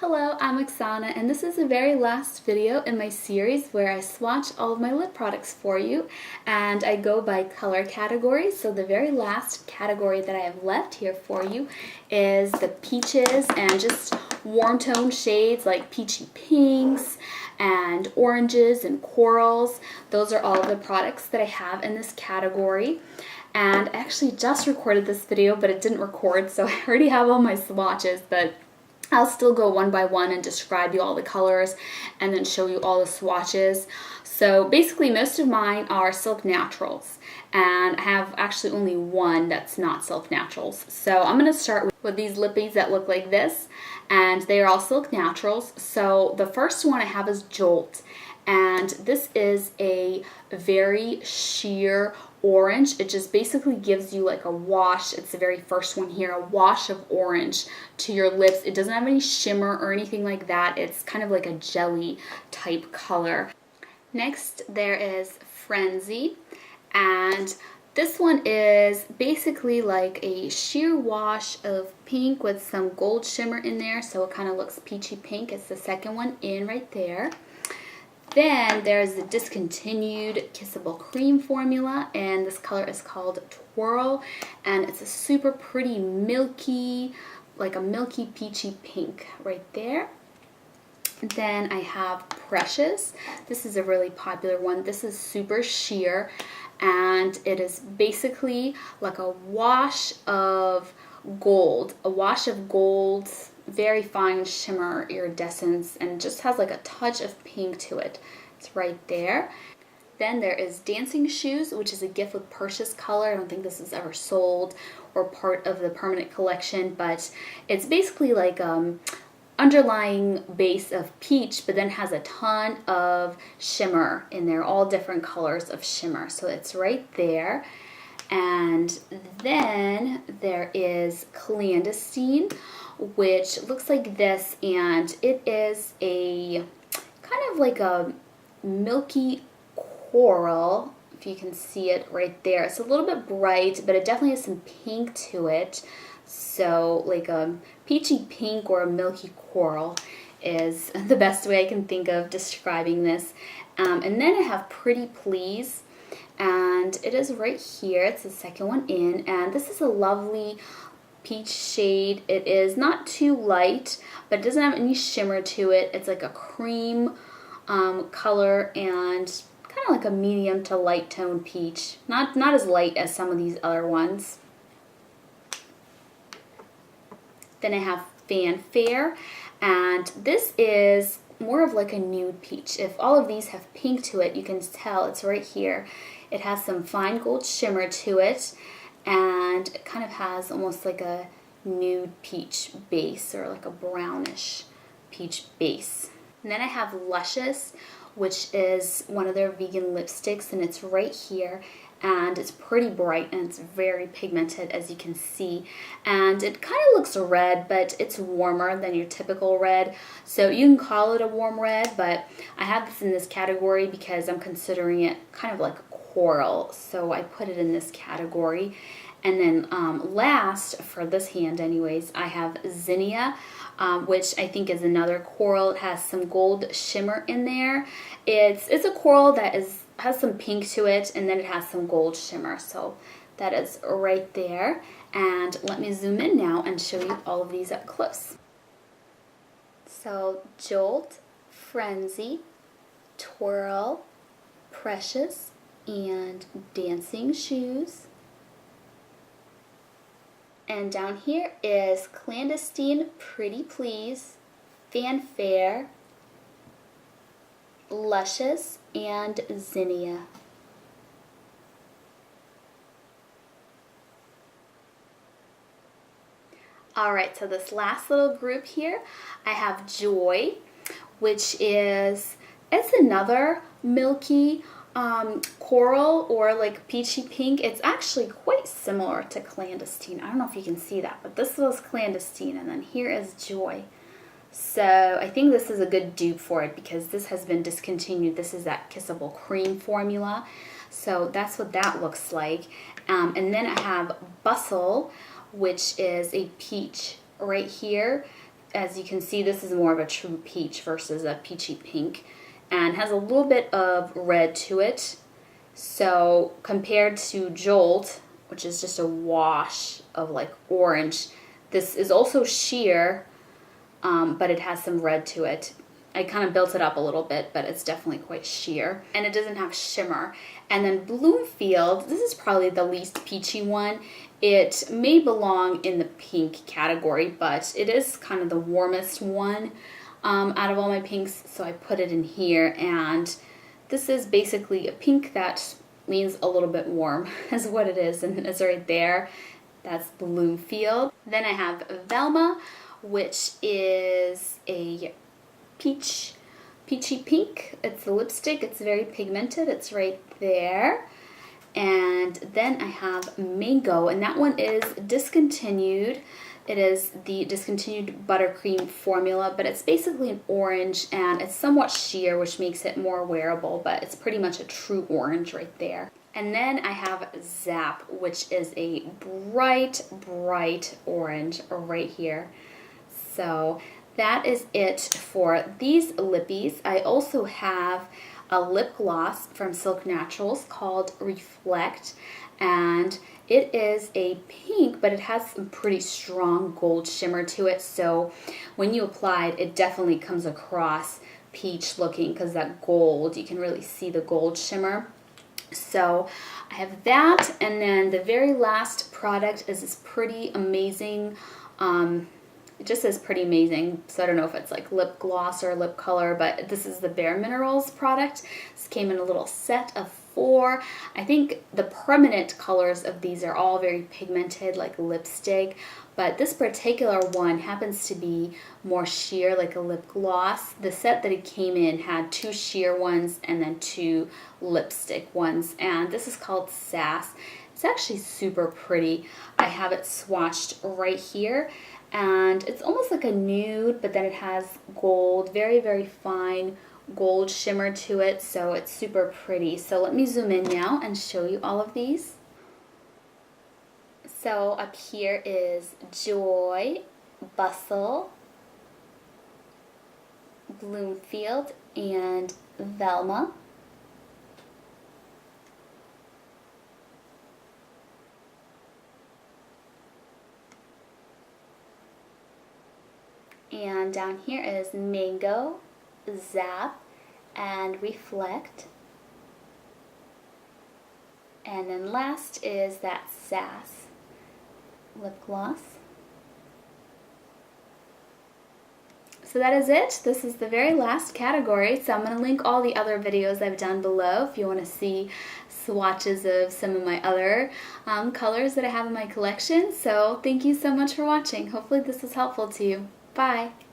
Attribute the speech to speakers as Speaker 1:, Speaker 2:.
Speaker 1: Hello, I'm Oksana, and this is the very last video in my series where I swatch all of my lip products for you, and I go by color category. So the very last category that I have left here for you is the peaches and just warm tone shades like peachy pinks and oranges and corals. Those are all of the products that I have in this category. And I actually just recorded this video, but it didn't record, so I already have all my swatches, but I'll still go one by one and describe you all the colors and then show you all the swatches. So basically most of mine are Silk Naturals, and I have actually only one that's not Silk Naturals. So I'm going to start with these lippies that look like this, and they are all Silk Naturals. So the first one I have is Jolt, and this is a very sheer orange. It just basically gives you like a wash. It's the very first one here, a wash of orange to your lips. It doesn't have any shimmer or anything like that. It's kind of like a jelly type color. Next there is Frenzy, and this one is basically like a sheer wash of pink with some gold shimmer in there, so it kind of looks peachy pink. It's the second one in right there. Then there's the discontinued Kissable Cream formula, and this color is called Twirl, and it's a super pretty milky, like a milky peachy pink right there. Then I have Precious. This is a really popular one. This is super sheer, and it is basically like a wash of gold, very fine shimmer iridescence, and just has like a touch of pink to it. It's right there. Then there is Dancing Shoes, which is a gift with purchase color. I don't think this is ever sold or part of the permanent collection, but it's basically like underlying base of peach, but then has a ton of shimmer in there, all different colors of shimmer. So it's right there. And then there is Clandestine, which looks like this, and it is a kind of like a milky coral, if you can see it right there. It's a little bit bright, but it definitely has some pink to it. So like a peachy pink or a milky coral is the best way I can think of describing this. And then I have Pretty Please, and it is right here. It's the second one in, and this is a lovely peach shade. It is not too light, but it doesn't have any shimmer to it. It's like a cream color and kind of like a medium to light tone peach. Not as light as some of these other ones. Then I have Fanfare, and this is more of like a nude peach. If all of these have pink to it, you can tell it's right here. It has some fine gold shimmer to it, and it kind of has almost like a nude peach base, or like a brownish peach base. And then I have Luscious, which is one of their vegan lipsticks, and it's right here, and it's pretty bright and it's very pigmented, as you can see, and it kind of looks red, but it's warmer than your typical red, so you can call it a warm red, but I have this in this category because I'm considering it kind of like coral, so I put it in this category. And then last, for this hand anyways, I have Zinnia, which I think is another coral. It has some gold shimmer in there. It's a coral that has some pink to it, and then it has some gold shimmer, so that is right there. And let me zoom in now and show you all of these up close. So Jolt, Frenzy, Twirl, Precious, and Dancing Shoes. And down here is Clandestine, Pretty Please, Fanfare, Luscious, and Zinnia. Alright, so this last little group here, I have Joy, which is, it's another milky coral or like peachy pink. It's actually quite similar to Clandestine. I don't know if you can see that, but this was Clandestine, and then here is Joy. So I think this is a good dupe for it because this has been discontinued. This is that Kissable Cream formula. So that's what that looks like. And then I have Bustle, which is a peach right here. as you can see, this is more of a true peach versus a peachy pink, and has a little bit of red to it. So compared to Jolt, which is just a wash of like orange, this is also sheer, but it has some red to it. I kind of built it up a little bit, but it's definitely quite sheer. And it doesn't have shimmer. And then Bloomfield, this is probably the least peachy one. It may belong in the pink category, but it is kind of the warmest one out of all my pinks, so I put it in here. And this is basically a pink that leans a little bit warm, is what it is, and it's right there. That's Bloomfield. Then I have Velma, which is a peachy pink. It's a lipstick. It's very pigmented. It's right there. And then I have Mango, and that one is discontinued. It is the discontinued Buttercream formula, but it's basically an orange, and it's somewhat sheer, which makes it more wearable, but it's pretty much a true orange right there. And then I have Zap, which is a bright orange right here. So that is it for these lippies. I also have a lip gloss from Silk Naturals called Reflect, and it is a pink, but it has some pretty strong gold shimmer to it, so when you apply it, it definitely comes across peach looking, because that gold, you can really see the gold shimmer. So I have that, and then the very last product is this pretty amazing, it just says pretty amazing, so I don't know if it's like lip gloss or lip color, but this is the Bare Minerals product. This came in a little set of 4. I think the permanent colors of these are all very pigmented, like lipstick, but this particular one happens to be more sheer, like a lip gloss. The set that it came in had 2 sheer ones and then 2 lipstick ones, and this is called Sass. It's actually super pretty. I have it swatched right here, and it's almost like a nude, but then it has gold, very fine gold shimmer to it, so it's super pretty. So let me zoom in now and show you all of these. So up here is Joy, Bustle, Bloomfield, and Velma. And down here is Mango, Zap, and Reflect. And then last is that Sass lip gloss. So that is it. This is the very last category. So I'm going to link all the other videos I've done below if you want to see swatches of some of my other colors that I have in my collection. So thank you so much for watching. Hopefully this was helpful to you. Bye.